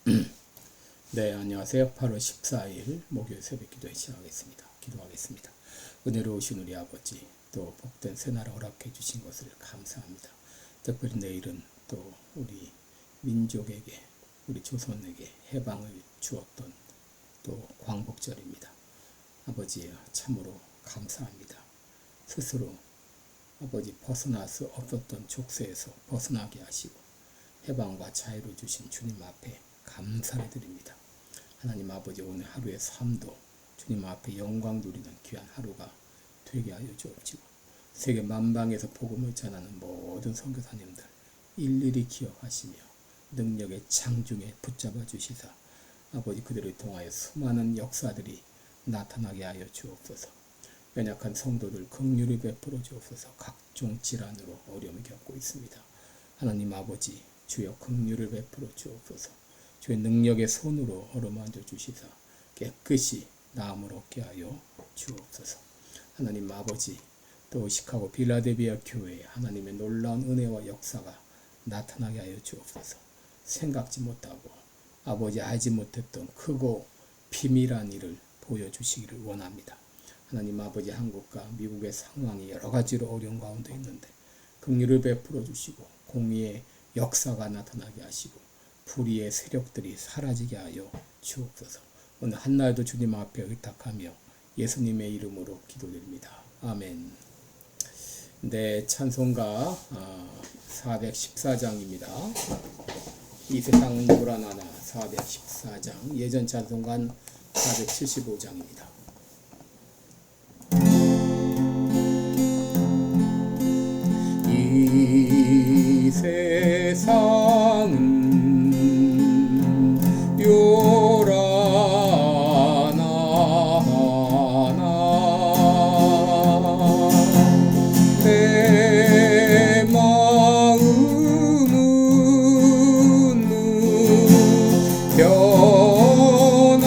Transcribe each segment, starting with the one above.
네, 안녕하세요. 8월 14일 목요일 새벽 기도회 시작하겠습니다. 기도하겠습니다. 은혜로우신 우리 아버지, 또 복된 새날을 허락해 주신 것을 감사합니다. 특별히 내일은 또 우리 민족에게, 우리 조선에게 해방을 주었던 또 광복절입니다. 아버지, 참으로 감사합니다. 스스로 아버지 벗어날 수 없었던 족쇄에서 벗어나게 하시고 해방과 자유를 주신 주님 앞에 감사를 드립니다. 하나님 아버지, 오늘 하루의 삶도 주님 앞에 영광 누리는 귀한 하루가 되게 하여 주옵시고, 세계 만방에서 복음을 전하는 모든 선교사님들 일일이 기억하시며 능력의 장중에 붙잡아 주시사 아버지, 그들을 통하여 수많은 역사들이 나타나게 하여 주옵소서. 연약한 성도들 긍휼을 베풀어 주옵소서. 각종 질환으로 어려움을 겪고 있습니다. 하나님 아버지, 주여 긍휼을 베풀어 주옵소서. 주의 능력의 손으로 어루만져 주시사 깨끗이 나음을 얻게 하여 주옵소서. 하나님 아버지, 또 시카고 빌라델비아 교회에 하나님의 놀라운 은혜와 역사가 나타나게 하여 주옵소서. 생각지 못하고 아버지 알지 못했던 크고 비밀한 일을 보여주시기를 원합니다. 하나님 아버지, 한국과 미국의 상황이 여러 가지로 어려운 가운데 있는데 긍휼을 베풀어 주시고 공의의 역사가 나타나게 하시고 불의의 세력들이 사라지게 하여 주옵소서. 오늘 한날도 주님 앞에 의탁하며 예수님의 이름으로 기도드립니다. 아멘. 네, 찬송가 414장입니다. 이 세상은 불안하나 414장, 예전 찬송가는 475장입니다. 이 세상은 요란하나 내 마음은 변하나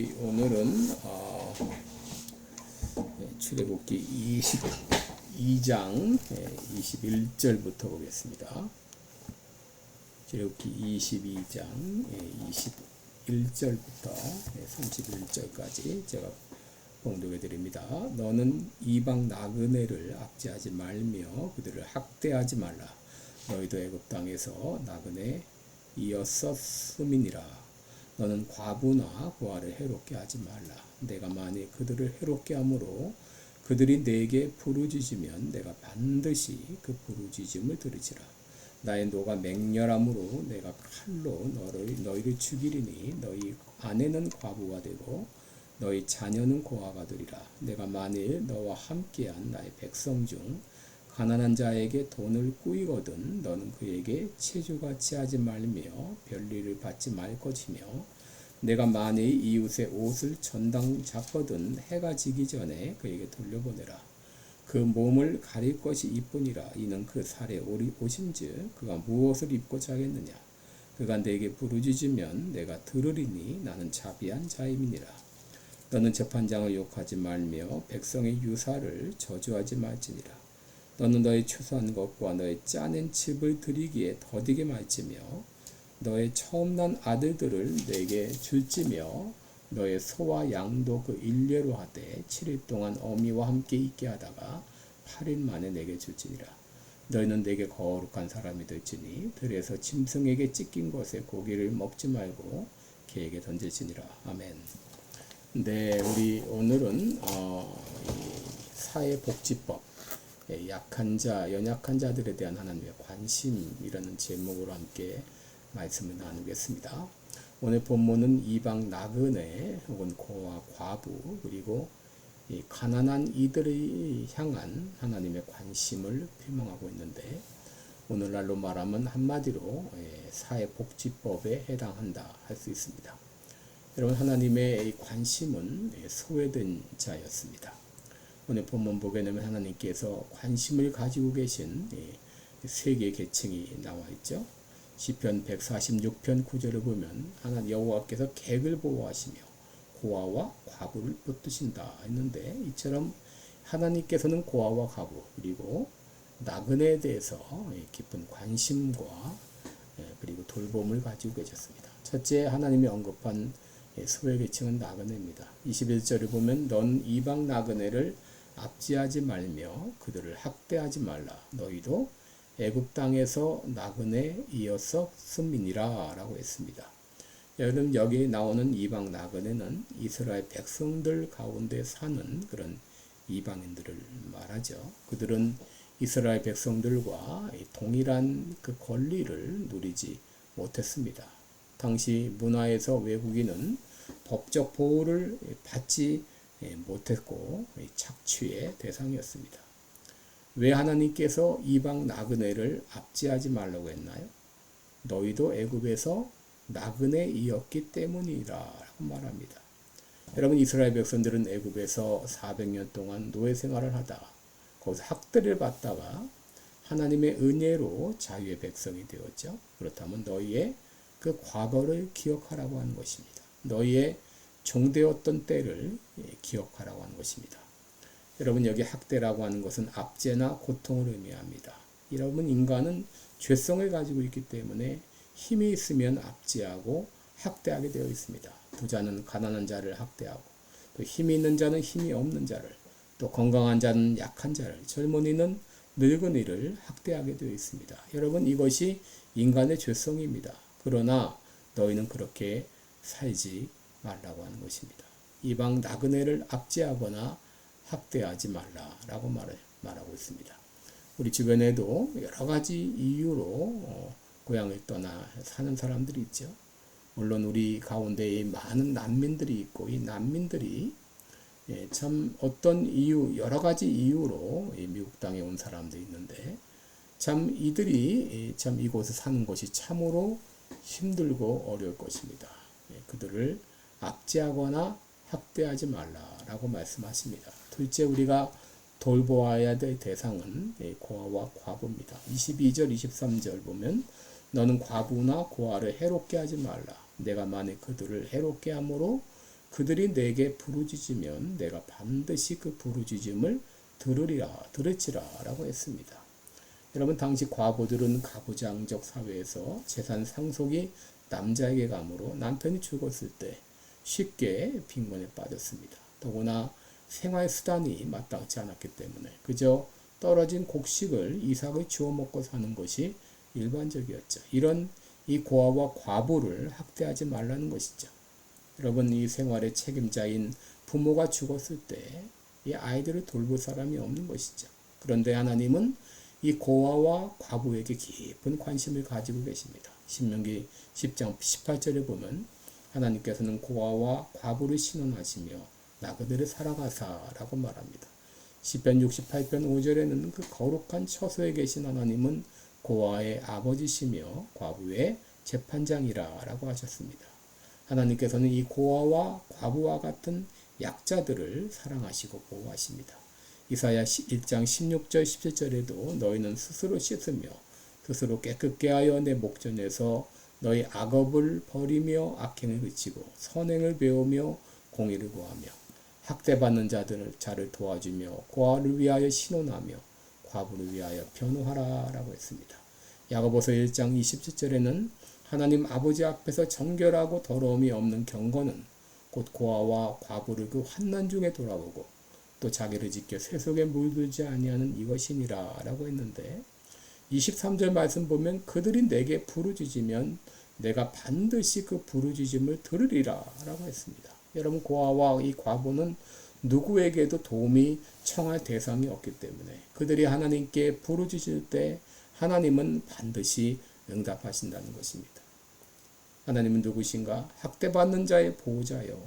우리 오늘은 출애굽기 22장 21절부터 보겠습니다. 출애굽기 22장 21절부터 31절까지 제가 봉독해 드립니다. 너는 이방 나그네를 압제하지 말며 그들을 학대하지 말라. 너희도 애굽 땅에서 나그네 이었었음이니라. 너는 과부나 고아를 해롭게 하지 말라. 내가 만일 그들을 해롭게 함으로 그들이 내게 부르짖으면 내가 반드시 그 부르짖음을 들으리라. 나의 노가 맹렬함으로 내가 칼로 너희를 죽이리니 너희 아내는 과부가 되고 너희 자녀는 고아가 되리라. 내가 만일 너와 함께한 나의 백성 중 가난한 자에게 돈을 꾸이거든 너는 그에게 체주같이 하지 말며 별일을 받지 말 것이며 내가 만일 이웃의 옷을 전당 잡거든 해가 지기 전에 그에게 돌려보내라. 그 몸을 가릴 것이 이뿐이라. 이는 그 살에 오신즉 그가 무엇을 입고 자겠느냐. 그가 내게 부르짖으면 내가 들으리니 나는 자비한 자임이니라. 너는 재판장을 욕하지 말며 백성의 유사를 저주하지 말지니라. 너는 너의 추수한 것과 너의 짜낸 즙을 드리기에 더디게 말지며 너의 처음 난 아들들을 내게 줄지며 너의 소와 양도 그 일례로 하되 7일 동안 어미와 함께 있게 하다가 8일 만에 내게 줄지니라. 너희는 내게 거룩한 사람이 될지니 들에서 짐승에게 찢긴 것의 고기를 먹지 말고 개에게 던질지니라. 아멘. 네, 우리 오늘은 사회복지법, 약한 자, 연약한 자들에 대한 하나님의 관심이라는 제목으로 함께 말씀을 나누겠습니다. 오늘 본문은 이방 나그네 혹은 고아, 과부 그리고 이 가난한 이들을 향한 하나님의 관심을 표명하고 있는데 오늘날로 말하면 한마디로 사회복지법에 해당한다 할 수 있습니다. 여러분, 하나님의 관심은 소외된 자였습니다. 오늘 본문 보게 되면 하나님께서 관심을 가지고 계신 세 개의 계층이 나와 있죠. 시편 146편 9절을 보면 하나님 여호와께서 객을 보호하시며 고아와 과부를 붙드신다 했는데 이처럼 하나님께서는 고아와 과부 그리고 나그네에 대해서 깊은 관심과 그리고 돌봄을 가지고 계셨습니다. 첫째, 하나님이 언급한 소외 계층은 나그네입니다. 21절을 보면 넌 이방 나그네를 압제하지 말며 그들을 학대하지 말라. 너희도 애굽 땅에서 나그네 이었었음이니라 라고 했습니다. 여러분, 여기 나오는 이방 나그네는 이스라엘 백성들 가운데 사는 그런 이방인들을 말하죠. 그들은 이스라엘 백성들과 동일한 그 권리를 누리지 못했습니다. 당시 문화에서 외국인은 법적 보호를 받지 못했고 착취의 대상이었습니다. 왜 하나님께서 이방 나그네를 압제하지 말라고 했나요? 너희도 애굽에서 나그네이었기 때문이라고 말합니다. 여러분, 이스라엘 백성들은 애굽에서 400년 동안 노예 생활을 하다가 거기서 학대를 받다가 하나님의 은혜로 자유의 백성이 되었죠. 그렇다면 너희의 그 과거를 기억하라고 하는 것입니다. 너희의 종되었던 때를 기억하라고 하는 것입니다. 여러분, 여기 학대라고 하는 것은 압제나 고통을 의미합니다. 여러분, 인간은 죄성을 가지고 있기 때문에 힘이 있으면 압제하고 학대하게 되어 있습니다. 부자는 가난한 자를 학대하고 또 힘이 있는 자는 힘이 없는 자를 또 건강한 자는 약한 자를 젊은이는 늙은이를 학대하게 되어 있습니다. 여러분, 이것이 인간의 죄성입니다. 그러나 너희는 그렇게 살지 말라고 하는 것입니다. 이방 나그네를 압제하거나 학대하지 말라라고 말하고 있습니다. 우리 주변에도 여러 가지 이유로 고향을 떠나 사는 사람들이 있죠. 물론 우리 가운데에 많은 난민들이 있고 이 난민들이 참 어떤 이유, 여러 가지 이유로 미국 땅에 온 사람들이 있는데 참 이들이 참 이곳에 사는 것이 참으로 힘들고 어려울 것입니다. 그들을 압제하거나 학대하지 말라라고 말씀하십니다. 둘째, 우리가 돌보아야 될 대상은 고아와 과부입니다. 22절, 23절 보면 너는 과부나 고아를 해롭게 하지 말라. 내가 만일 그들을 해롭게 함으로 그들이 내게 부르짖으면 내가 반드시 그 부르짖음을 들을지라 라고 했습니다. 여러분, 당시 과부들은 가부장적 사회에서 재산 상속이 남자에게 가므로 남편이 죽었을 때 쉽게 빈곤에 빠졌습니다. 더구나 생활 수단이 마땅치 않았기 때문에 그저 떨어진 곡식을 이삭을 주워 먹고 사는 것이 일반적이었죠. 이런 이 고아와 과부를 학대하지 말라는 것이죠. 여러분, 이 생활의 책임자인 부모가 죽었을 때 이 아이들을 돌볼 사람이 없는 것이죠. 그런데 하나님은 이 고아와 과부에게 깊은 관심을 가지고 계십니다. 신명기 10장 18절에 보면 하나님께서는 고아와 과부를 신원하시며 나 그들을 사랑하사라고 말합니다. 시편 68편 5절에는 그 거룩한 처소에 계신 하나님은 고아의 아버지시며 과부의 재판장이라고 하셨습니다. 하나님께서는 이 고아와 과부와 같은 약자들을 사랑하시고 보호하십니다. 이사야 1장 16절 17절에도 너희는 스스로 씻으며 스스로 깨끗게 하여 내 목전에서 너희 악업을 버리며 악행을 그치고 선행을 배우며 공의를 구하며 학대받는 자를 도와주며 고아를 위하여 신원하며 과부를 위하여 변호하라 라고 했습니다. 야고보서 1장 27절에는 하나님 아버지 앞에서 정결하고 더러움이 없는 경건은 곧 고아와 과부를 그 환난 중에 돌아오고 또 자기를 지켜 세속에 물들지 아니하는 이것이니라 라고 했는데 23절 말씀 보면 그들이 내게 부르짖으면 내가 반드시 그 부르짖음을 들으리라 라고 했습니다. 여러분, 고아와 이 과부는 누구에게도 도움이 청할 대상이 없기 때문에 그들이 하나님께 부르짖을 때 하나님은 반드시 응답하신다는 것입니다. 하나님은 누구신가? 학대받는 자의 보호자요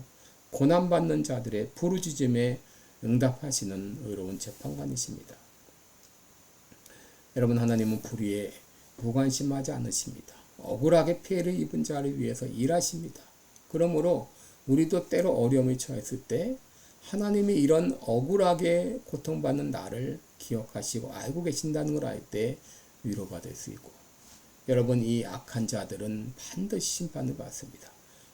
고난받는 자들의 부르짖음에 응답하시는 의로운 재판관이십니다. 여러분, 하나님은 불의에 무관심하지 않으십니다. 억울하게 피해를 입은 자를 위해서 일하십니다. 그러므로 우리도 때로 어려움에 처했을 때 하나님이 이런 억울하게 고통받는 나를 기억하시고 알고 계신다는 걸 알 때 위로받을 수 있고, 여러분, 이 악한 자들은 반드시 심판을 받습니다.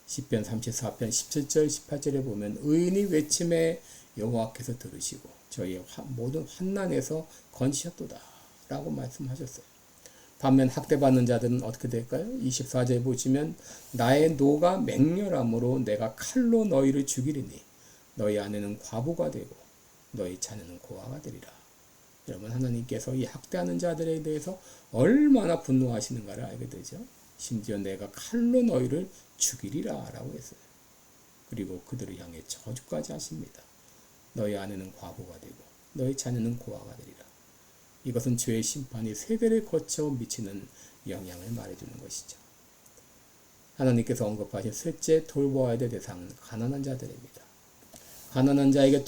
시편 34편 17절 18절에 보면 의인이 외침에 여호와께서 들으시고 저희의 모든 환난에서 건지셨도다 라고 말씀하셨어요. 반면 학대받는 자들은 어떻게 될까요? 24절에 보시면 나의 노가 맹렬함으로 내가 칼로 너희를 죽이리니 너희 아내는 과부가 되고 너희 자녀는 고아가 되리라. 여러분, 하나님께서 이 학대하는 자들에 대해서 얼마나 분노하시는가를 알게 되죠. 심지어 내가 칼로 너희를 죽이리라 라고 했어요. 그리고 그들을 향해 저주까지 하십니다. 너희 아내는 과부가 되고 너희 자녀는 고아가 되리라. 이것은 죄의 심판이 세대를 거쳐 미치는 영향을 말해주는 것이죠. 하나님께서 언급하신 셋째 돌보아야 될 대상은 가난한 자들입니다. 가난한 자가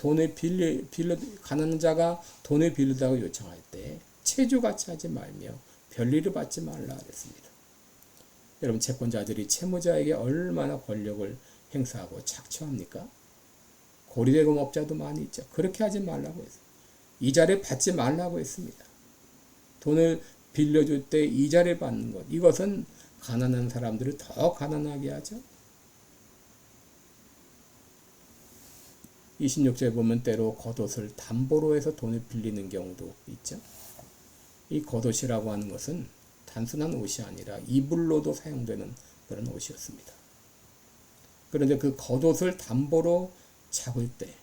돈을 빌리다고 요청할 때 채주같이 하지 말며 별일을 받지 말라 그랬습니다. 여러분, 채권자들이 채무자에게 얼마나 권력을 행사하고 착취합니까? 고리대금업자도 많이 있죠. 그렇게 하지 말라고 했어요. 이자를 받지 말라고 했습니다. 돈을 빌려줄 때 이자를 받는 것, 이것은 가난한 사람들을 더 가난하게 하죠. 26절에 보면 때로 겉옷을 담보로 해서 돈을 빌리는 경우도 있죠. 이 겉옷이라고 하는 것은 단순한 옷이 아니라 이불로도 사용되는 그런 옷이었습니다. 그런데 그 겉옷을 담보로 잡을 때,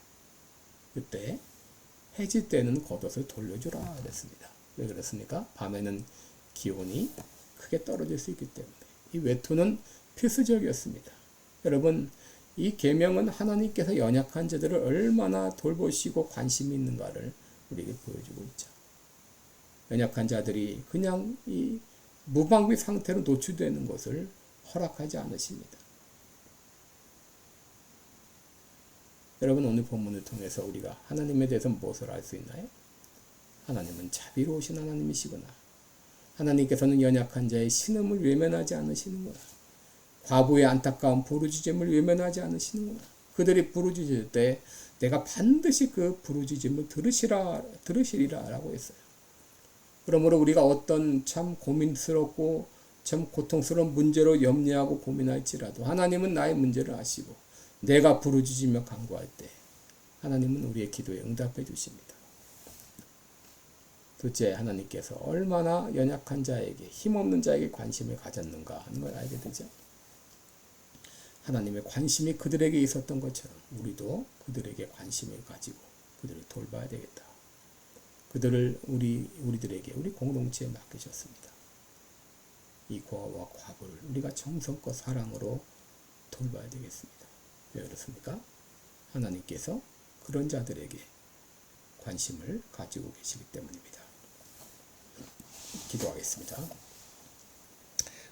그때 해질 때는 겉옷을 돌려주라 그랬습니다. 왜 그랬습니까? 밤에는 기온이 크게 떨어질 수 있기 때문에. 이 외투는 필수적이었습니다. 여러분, 이 계명은 하나님께서 연약한 자들을 얼마나 돌보시고 관심이 있는가를 우리에게 보여주고 있죠. 연약한 자들이 그냥 이 무방비 상태로 노출되는 것을 허락하지 않으십니다. 여러분, 오늘 본문을 통해서 우리가 하나님에 대해서 무엇을 알 수 있나요? 하나님은 자비로우신 하나님이시구나. 하나님께서는 연약한 자의 신음을 외면하지 않으시는구나. 과부의 안타까운 부르짖음을 외면하지 않으시는구나. 그들이 부르짖을 때 내가 반드시 그 부르짖음을 들으시리라 라고 했어요. 그러므로 우리가 어떤 참 고민스럽고 참 고통스러운 문제로 염려하고 고민할지라도 하나님은 나의 문제를 아시고 내가 부르짖으며 간구할 때 하나님은 우리의 기도에 응답해 주십니다. 둘째, 하나님께서 얼마나 연약한 자에게, 힘없는 자에게 관심을 가졌는가 하는 걸 알게 되죠. 하나님의 관심이 그들에게 있었던 것처럼 우리도 그들에게 관심을 가지고 그들을 돌봐야 되겠다. 그들을 우리들에게, 우리 공동체에 맡기셨습니다. 이 고아와 과부를 우리가 정성껏 사랑으로 돌봐야 되겠습니다. 왜 그렇습니까? 하나님께서 그런 자들에게 관심을 가지고 계시기 때문입니다. 기도하겠습니다.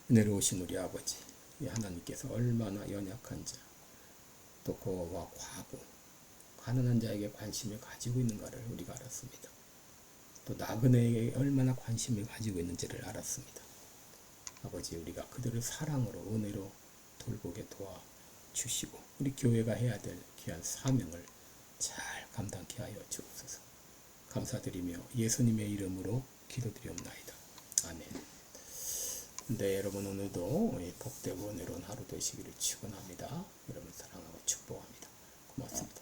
은혜로우신 우리 아버지, 하나님께서 얼마나 연약한 자, 또 고아와 과부, 가난한 자에게 관심을 가지고 있는가를 우리가 알았습니다. 또 나그네에게 얼마나 관심을 가지고 있는지를 알았습니다. 아버지, 우리가 그들을 사랑으로, 은혜로 돌보게 도와주시고 우리 교회가 해야 될 귀한 사명을 잘 감당케 하여 주옵소서. 감사드리며 예수님의 이름으로 기도드리옵나이다. 아멘. 네, 여러분, 오늘도 복되고 은혜로운 하루 되시기를 축원합니다. 여러분 사랑하고 축복합니다. 고맙습니다.